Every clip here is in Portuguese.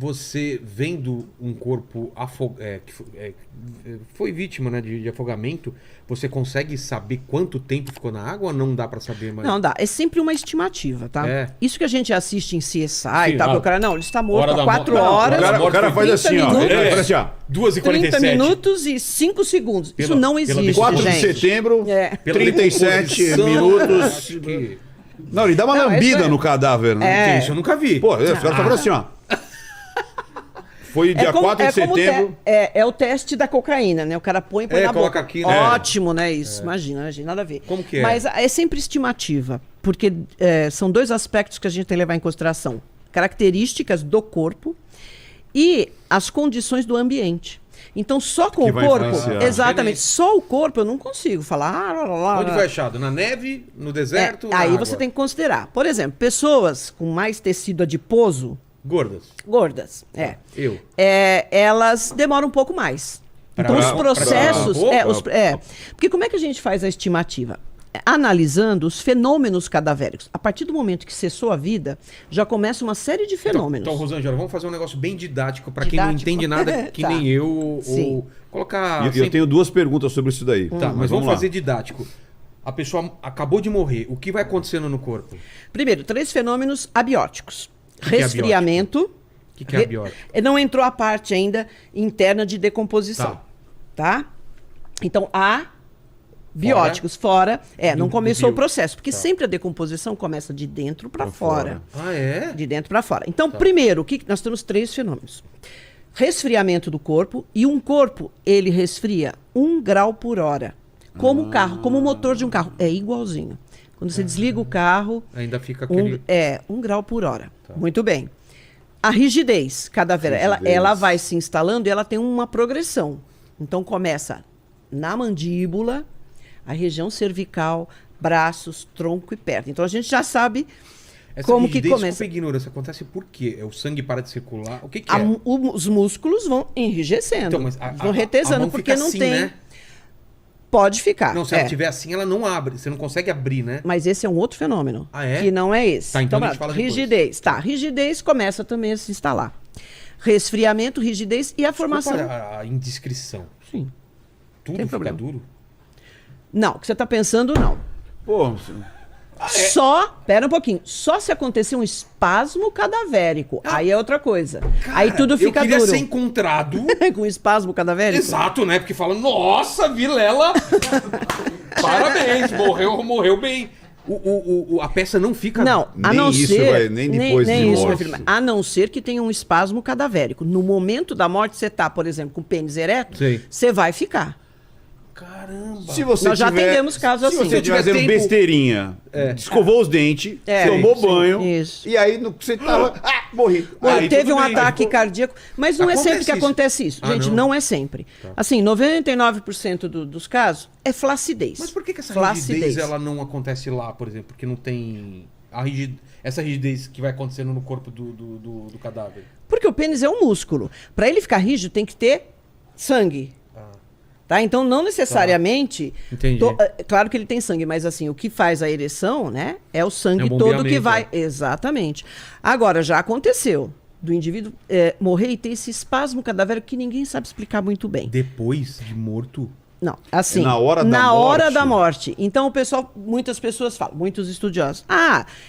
você vendo um corpo que foi vítima, né, de afogamento, você consegue saber quanto tempo ficou na água ou não dá pra saber mais? Não dá, é sempre uma estimativa, tá? É. Isso que a gente assiste em CSI Sim, e tal, que o cara, não, ele está morto hora há da 4 morte. Não, horas, O cara faz 30 assim, ó. minutos. Ele faz assim, ó. 2h47. 30 minutos e 5 segundos. Isso Pela- não pela existe, definição. 4 de gente. setembro, É. Pela 37 decomposição, minutos. acho que... Não, ele dá uma Não, lambida isso é- no cadáver, né? É. Isso eu nunca vi. Pô, os caras estão falando assim, ó. Foi dia 4 de setembro. É o teste da cocaína, né? O cara põe na coloca boca. aqui, né? Ótimo, né? Isso, imagina, nada a ver. Como que é? Mas é sempre estimativa, porque são 2 aspectos que a gente tem que levar em consideração. Características do corpo e as condições do ambiente. Então, só com Que o vai corpo, influenciar. exatamente, só o corpo eu não consigo falar. Onde foi achado? Na neve, no deserto? na Aí água? você tem que considerar. Por exemplo, pessoas com mais tecido adiposo, Gordas. gordas, Eu. elas demoram um pouco mais. Então, os processos. Porque como é que a gente faz a estimativa? Analisando os fenômenos cadavéricos. A partir do momento que cessou a vida, já começa uma série de fenômenos. Então, Rosângela, vamos fazer um negócio bem didático pra quem não Didático? entende nada, que Tá. nem eu, Sim. ou colocar... E eu tenho 2 perguntas sobre isso daí. Tá, mas vamos lá. fazer didático. A pessoa acabou de morrer, o que vai acontecendo no corpo? Primeiro, 3 fenômenos abióticos. que é Resfriamento. O que é abiótico? Não entrou a parte ainda interna de decomposição. Tá? Então, há bióticos fora. Não do começou o bio. processo. Porque sempre a decomposição começa de dentro para fora. Ah, é? De dentro para fora. Então, primeiro, nós temos 3 fenômenos. Resfriamento do corpo. E um corpo, ele resfria 1 grau por hora. Como um carro, como o motor de um carro. É igualzinho. Quando você desliga o carro, Ainda fica aquele... 1 grau por hora. Muito bem. A rigidez cadavérica, ela vai se instalando e ela tem uma progressão. Então, começa na mandíbula, a região cervical, braços, tronco e perna. Então, a gente já sabe como que rigidez, começa. desculpa a ignorância, acontece por quê? O sangue para de circular? O que é? Os músculos vão enrijecendo, Então, mas vão retesando, mão porque fica não assim, tem... né? Pode ficar. Não, se ela estiver assim, ela não abre. Você não consegue abrir, né? Mas esse é um outro fenômeno. Ah, é? Que não é esse. Tá, então a gente fala depois. rigidez. Tá, rigidez começa também a se instalar. Resfriamento, rigidez e a formação. Desculpa a indiscrição. Sim. Tudo Tem fica problema. duro? Não, o que você está pensando, não. Pô, Só, pera um pouquinho, só se acontecer um espasmo cadavérico. Aí é outra coisa. Aí tudo fica eu queria duro. ser encontrado... Com espasmo cadavérico? Exato, né? Porque fala, nossa, Vilela, parabéns, morreu bem. A peça não fica... Não, a Nem não isso, ser. vai, nem depois de isso, morte. meu filho, a não ser que tenha um espasmo cadavérico. No momento da morte, você tá, por exemplo, com o pênis ereto, Sei. você vai ficar. Caramba. se você Nós já tiver, atendemos casos se assim. você estiver fazendo tempo- besteirinha, escovou os dentes, tomou sim, banho, isso. e aí você tava... morri. Aí Teve tudo um bem. ataque cardíaco, mas não é Acontece sempre que isso. acontece isso. Ah, Gente, não? não é sempre. Assim, 99% dos casos é flacidez. Mas por que essa Flacidez. rigidez ela não acontece lá, por exemplo? Porque não tem essa rigidez que vai acontecendo no corpo do cadáver. Porque o pênis é um músculo. Para ele ficar rígido, tem que ter sangue. Tá? Então, não necessariamente... Entendi. Claro que ele tem sangue, mas assim, o que faz a ereção, né? É o sangue É o todo que bombeamento, vai... Exatamente. Agora, já aconteceu do indivíduo morrer e ter esse espasmo cadavérico que ninguém sabe explicar muito bem. Depois de morto? Não, assim, É na hora da na morte. hora da morte. Então o pessoal, muitas pessoas falam, muitos estudiosos,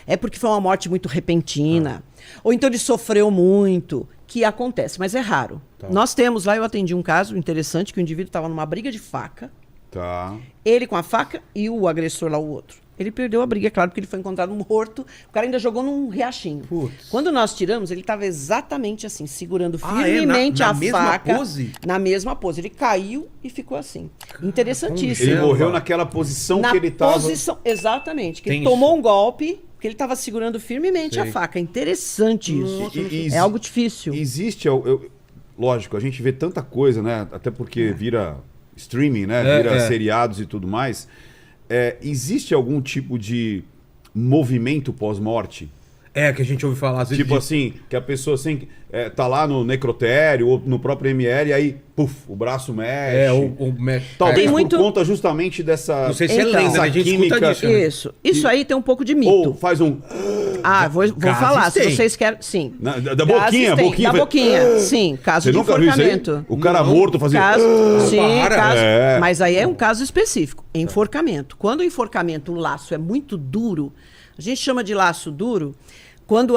é porque foi uma morte muito repentina, ou então ele sofreu muito, que acontece, mas é raro. Tá. Nós temos lá, eu atendi um caso interessante, que o indivíduo estava numa briga de faca, Tá. ele com a faca e o agressor lá, o outro. Ele perdeu a briga, é claro, porque ele foi encontrado morto. O cara ainda jogou num riachinho. Putz. Quando nós tiramos, ele estava exatamente assim, segurando Ah, firmemente na a mesma faca. pose? Na mesma pose. Ele caiu e ficou assim. Interessantíssimo. Ele Selva. morreu naquela posição Na que ele tava... posição, exatamente. Que Tem ele tomou isso. um golpe, que ele estava segurando firmemente Sei. a faca. Interessante isso. E É algo difícil. Existe, lógico, a gente vê tanta coisa, né? Até porque vira streaming, né? Vira seriados e tudo mais. Existe algum tipo de movimento pós-morte? É, que a gente ouve falar. Às vezes Tipo assim, que a pessoa assim, tá lá no necrotério ou no próprio ML, aí, puf, o braço mexe. Talvez Tem por muito- conta justamente dessa... Não sei se é Então, lenda, né? A gente escuta química- disso. né? Isso aí tem um pouco de mito. Ou faz um... vou falar, se vocês querem... Sim. Da boquinha, Da boquinha, sim. Caso Você de nunca viu isso aí? enforcamento. O cara morto fazia... Mas aí é um caso específico. Enforcamento. Quando o enforcamento, o laço é muito duro, a gente chama de laço duro, quando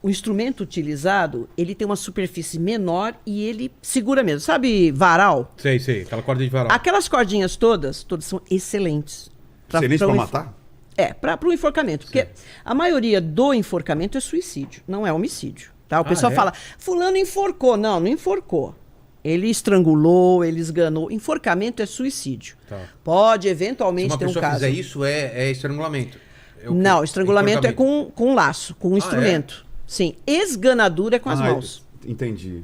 o instrumento utilizado, ele tem uma superfície menor e ele segura mesmo. Sabe varal? Sei. Aquela corda de varal. Aquelas cordinhas todas são excelentes. Excelentes pra matar? Para o enforcamento. Porque a maioria do enforcamento é suicídio, não é homicídio. Tá? O pessoal fala, fulano enforcou. Não enforcou. Ele estrangulou, ele esganou. Enforcamento é suicídio. Tá. Pode eventualmente ter um caso. Se uma pessoa fizer isso, é estrangulamento. Não, estrangulamento é com laço, com instrumento. Sim, esganadura é com as mãos. Entendi.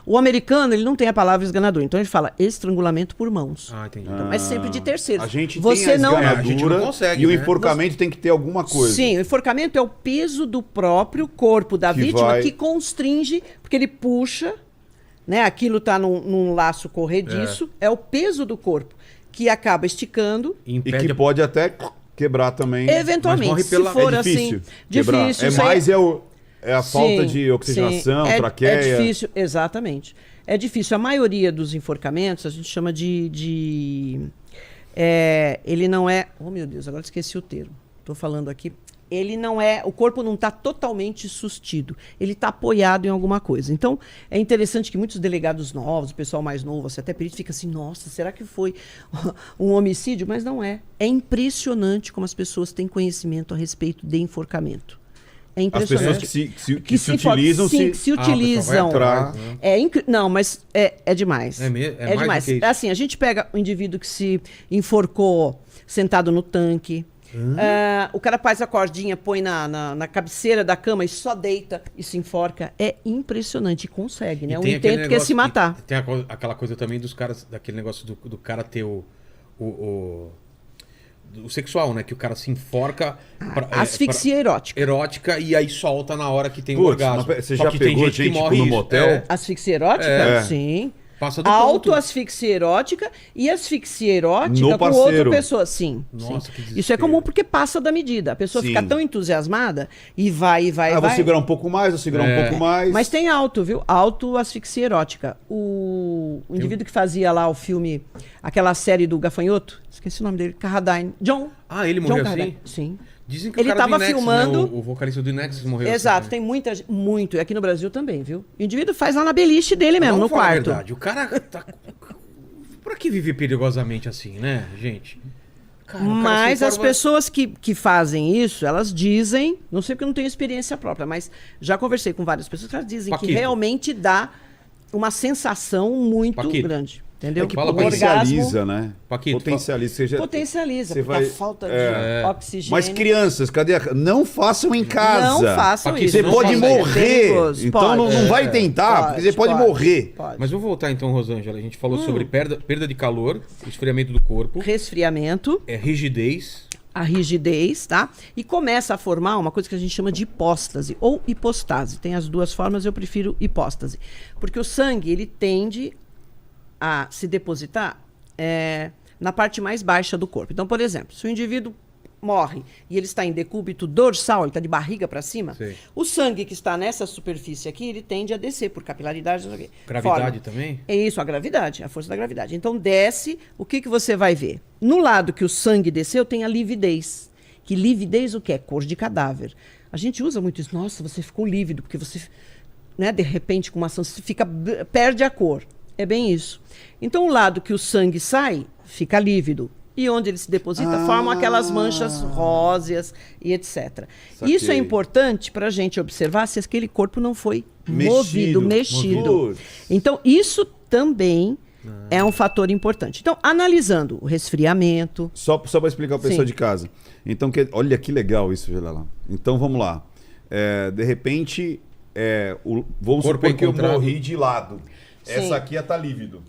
O americano, ele não tem a palavra esganadura, então ele fala estrangulamento por mãos. Entendi. Então, mas sempre de terceiros. A gente tem a esganadura, a gente não consegue, e o enforcamento tem que ter alguma coisa. Sim, o enforcamento é o peso do próprio corpo da vítima que constringe, porque ele puxa, né? Aquilo está num laço corrediço, é o peso do corpo que acaba esticando. E que pode até quebrar também. Eventualmente, se for assim. Difícil. É a falta de oxigenação, traqueia. É difícil, exatamente. É difícil. A maioria dos enforcamentos, a gente chama ele não é... Oh, meu Deus, agora esqueci o termo. Estou falando aqui. Ele não é... O corpo não está totalmente sustido. Ele está apoiado em alguma coisa. Então, é interessante que muitos delegados novos, o pessoal mais novo, você até perito, fica assim, nossa, será que foi um homicídio? Mas não é. É impressionante como as pessoas têm conhecimento a respeito de enforcamento. É impressionante. As pessoas que se utilizam... Sim, que se utilizam. Não, mas é demais. É demais. Do que isso. Assim, a gente pega um indivíduo que se enforcou sentado no tanque. O cara faz a cordinha, põe na cabeceira da cama e só deita e se enforca. É impressionante. Consegue, né? O intento que é se matar. Tem aquela coisa também dos caras, daquele negócio do cara ter o sexual, né? Que o cara se enforca... Asfixia erótica. Erótica e aí solta na hora que tem o orgasmo. Você já pegou gente tipo, no motel? Asfixia erótica? Sim. Passa do Auto-asfixia erótica e asfixia erótica com outra pessoa. Sim. Nossa, que isso é comum porque passa da medida. A pessoa fica tão entusiasmada e vai. Vou segurar um pouco mais, vou segurar um pouco mais. Mas tem viu? Auto-asfixia erótica. O indivíduo que fazia lá o filme, aquela série do Gafanhoto, esqueci o nome dele, Carradine. John. Ele morreu Carradine. Sim. Dizem que ele estava filmando. Né? O vocalista do Inexus morreu. Exato, tem muito. E aqui no Brasil também, viu? O indivíduo faz lá na beliche dele mesmo, no quarto. A verdade, o cara tá. Por que viver perigosamente assim, né, gente? Mas as pessoas que fazem isso, elas dizem, não sei porque eu não tenho experiência própria, mas já conversei com várias pessoas que elas dizem que realmente dá uma sensação muito grande. Entendeu? Que potencializa, né? Paquito, potencializa, porque a falta de oxigênio. Mas crianças, cadê Não façam em casa. Não façam isso. Você pode morrer. Então não vai tentar, porque você pode morrer. Mas vou voltar então, Rosângela. A gente falou sobre perda de calor, esfriamento do corpo. Resfriamento. Rigidez. A rigidez, tá? E começa a formar uma coisa que a gente chama de hipóstase ou hipostase. Tem as duas formas, eu prefiro hipóstase. Porque o sangue, ele tende a se depositar na parte mais baixa do corpo. Então, por exemplo, se o indivíduo morre e ele está em decúbito dorsal, ele está de barriga para cima, o sangue que está nessa superfície aqui, ele tende a descer por capilaridade. Gravidade também? É isso, a gravidade, a força da gravidade. Então, desce, o que você vai ver? No lado que o sangue desceu, tem a lividez. Que lividez o que é? Cor de cadáver. A gente usa muito isso. Nossa, você ficou lívido, porque você, né, de repente, com uma ação, você perde a cor. É bem isso. Então, o lado que o sangue sai, fica lívido. E onde ele se deposita, formam aquelas manchas róseas e etc. Saquei. Isso é importante para a gente observar se aquele corpo não foi mexido. Então, isso também é um fator importante. Então, analisando o resfriamento... Só para explicar para a pessoa de casa. Então, olha que legal isso, Vilela. Então, vamos lá. De repente, vamos supor que eu morri de lado. Essa aqui ia estar lívido.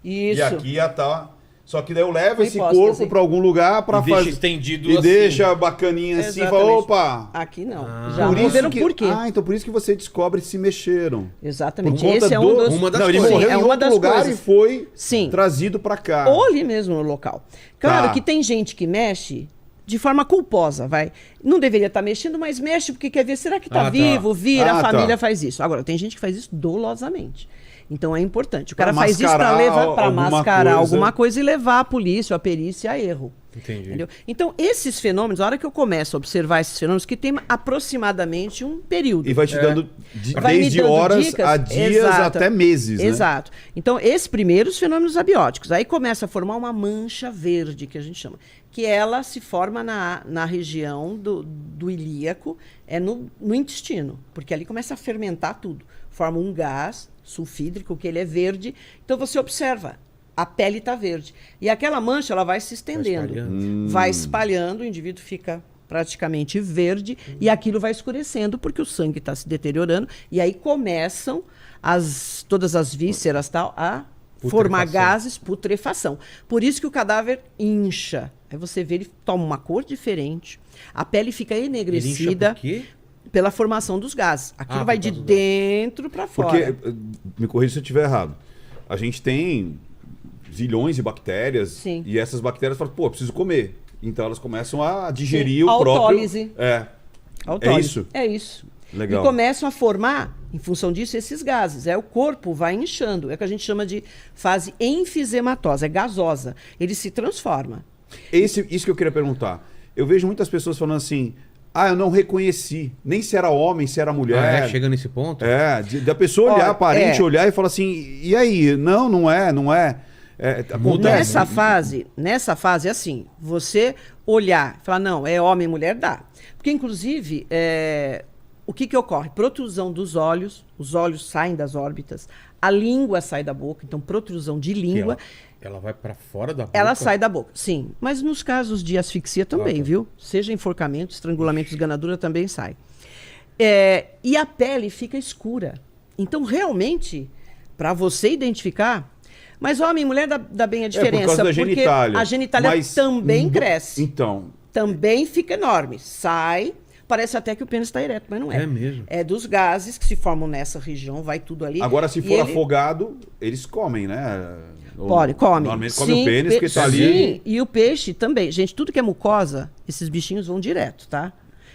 Isso. E aqui ia estar... Só que daí eu levo esse corpo para algum lugar para fazer... Deixa estendido assim. Deixa bacaninha assim e fala, opa... Aqui não. Já viram por quê. Então por isso que você descobre se mexeram. Exatamente. Esse é uma das coisas. Ele morreu em outro lugar e foi trazido para cá. Ou ali mesmo no local. Claro que tem gente que mexe de forma culposa, vai. Não deveria estar mexendo, mas mexe porque quer ver, será que está tá. vivo? Vira, Ah, a família tá. faz isso. Agora, tem gente que faz isso dolosamente. Então é importante. O cara Pra faz isso para mascarar levar, para alguma mascarar coisa. alguma coisa e levar a polícia ou a perícia a erro. Entendi. Entendeu? Então, esses fenômenos, a hora que eu começo a observar esses fenômenos, que tem aproximadamente um período. E vai te dando Vai me desde dando horas dicas. a dias Exato. até meses, né? Exato. Então, esses primeiros fenômenos abióticos. Aí começa a formar uma mancha verde, que a gente chama. Que ela se forma na região do ilíaco, no intestino. Porque ali começa a fermentar tudo. Forma um gás sulfídrico, que ele é verde. Então, você observa. A pele está verde. E aquela mancha ela vai se estendendo. Vai espalhando, o indivíduo fica praticamente verde e aquilo vai escurecendo porque o sangue está se deteriorando. E aí começam todas as vísceras tal, a formar gases, putrefação. Por isso que o cadáver incha. Aí você vê, ele toma uma cor diferente, a pele fica enegrecida. Ele incha por quê? Pela formação dos gases. Aquilo vai de por causa dentro para fora. Porque, me corrija se eu estiver errado, a gente tem zilhões de bactérias. Sim. E essas bactérias falam, pô, eu preciso comer. Então elas começam a digerir Sim, o próprio... autólise. É Autólise. isso? É isso. Legal. E começam a formar, em função disso, esses gases. O corpo vai inchando. É o que a gente chama de fase enfisematosa, é gasosa. Ele se transforma. Isso que eu queria perguntar. Eu vejo muitas pessoas falando assim, eu não reconheci, nem se era homem, se era mulher. Chega nesse ponto? Da pessoa olhar, Olha, parente olhar e falar assim, e aí? Não é. Acontece. Nessa fase, assim, você olhar, falar, não, é homem e mulher, dá. Porque, inclusive, o que ocorre? Protrusão dos olhos, os olhos saem das órbitas, a língua sai da boca, então protrusão de língua. Ela vai para fora da boca? Ela sai da boca, sim. Mas nos casos de asfixia também, viu? Seja enforcamento, estrangulamento, esganadura, também sai. E a pele fica escura. Então, realmente, para você identificar... Mas homem e mulher dá bem a diferença. Por causa da porque genitália. a genitália também cresce. Então... Também fica enorme. Sai, parece até que o pênis está ereto, mas não é. É mesmo? É dos gases que se formam nessa região, vai tudo ali. Agora, se for afogado, eles comem, né? Come. Normalmente come o pênis, porque tá ali... Sim, e o peixe também. Gente, tudo que é mucosa, esses bichinhos vão direto, tá?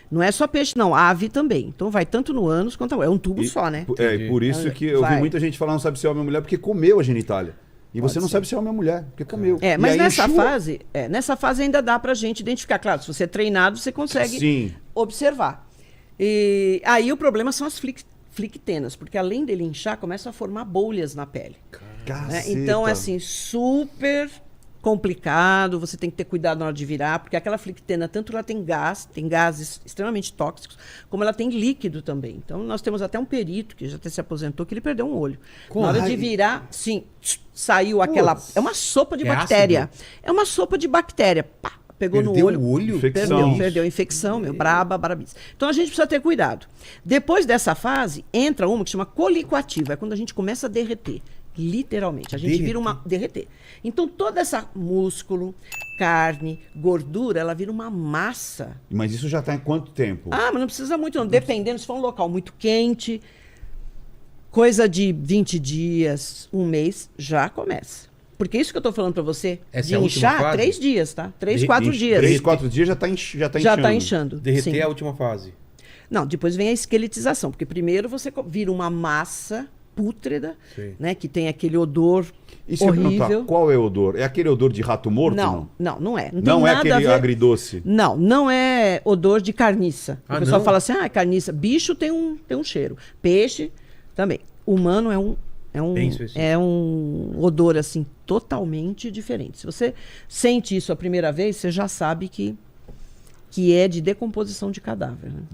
Não é só peixe, não. Ave também. Então vai tanto no ânus quanto... É um tubo só, né? E por isso que eu vi muita gente falar não sabe se é homem ou mulher, porque comeu a genitália. E você não sabe se é homem ou mulher, porque comeu. Mas nessa fase ainda dá pra gente identificar. Claro, se você é treinado, você consegue observar. E aí o problema são as flictenas, porque além dele inchar, começa a formar bolhas na pele. Né? Então, assim, super complicado, você tem que ter cuidado na hora de virar, porque aquela flictena, tanto ela tem gases extremamente tóxicos, como ela tem líquido também. Então, nós temos até um perito, que já até se aposentou, que ele perdeu um olho. Na hora de virar, sim, saiu aquela... É uma sopa de bactéria. Ácido? É uma sopa de bactéria. Pá, pegou no olho. O olho? Perdeu infecção, brabíssima. Então, a gente precisa ter cuidado. Depois dessa fase, entra uma que chama colicoativa, é quando a gente começa a derreter. Literalmente, a gente vira derreter. Então, toda essa músculo, carne, gordura, ela vira uma massa. Mas isso já está em quanto tempo? Mas não precisa muito, não. Dependendo, se for um local muito quente, coisa de 20 dias, um mês, já começa. Porque isso que eu estou falando para você, de inchar, 3 dias, tá? 3, 4 dias. 3, 4 dias já está inchando. Já está inchando. Derreter é a última fase. Não, depois vem a esqueletização, porque primeiro você vira uma massa pútrida, né, que tem aquele odor horrível. Qual é o odor? É aquele odor de rato morto? Não é. Não é aquele agridoce? Não é odor de carniça. O pessoal não? fala assim, carniça. Bicho tem um cheiro. Peixe também. Humano é um odor assim totalmente diferente. Se você sente isso a primeira vez, você já sabe que é de decomposição de cadáver. Né?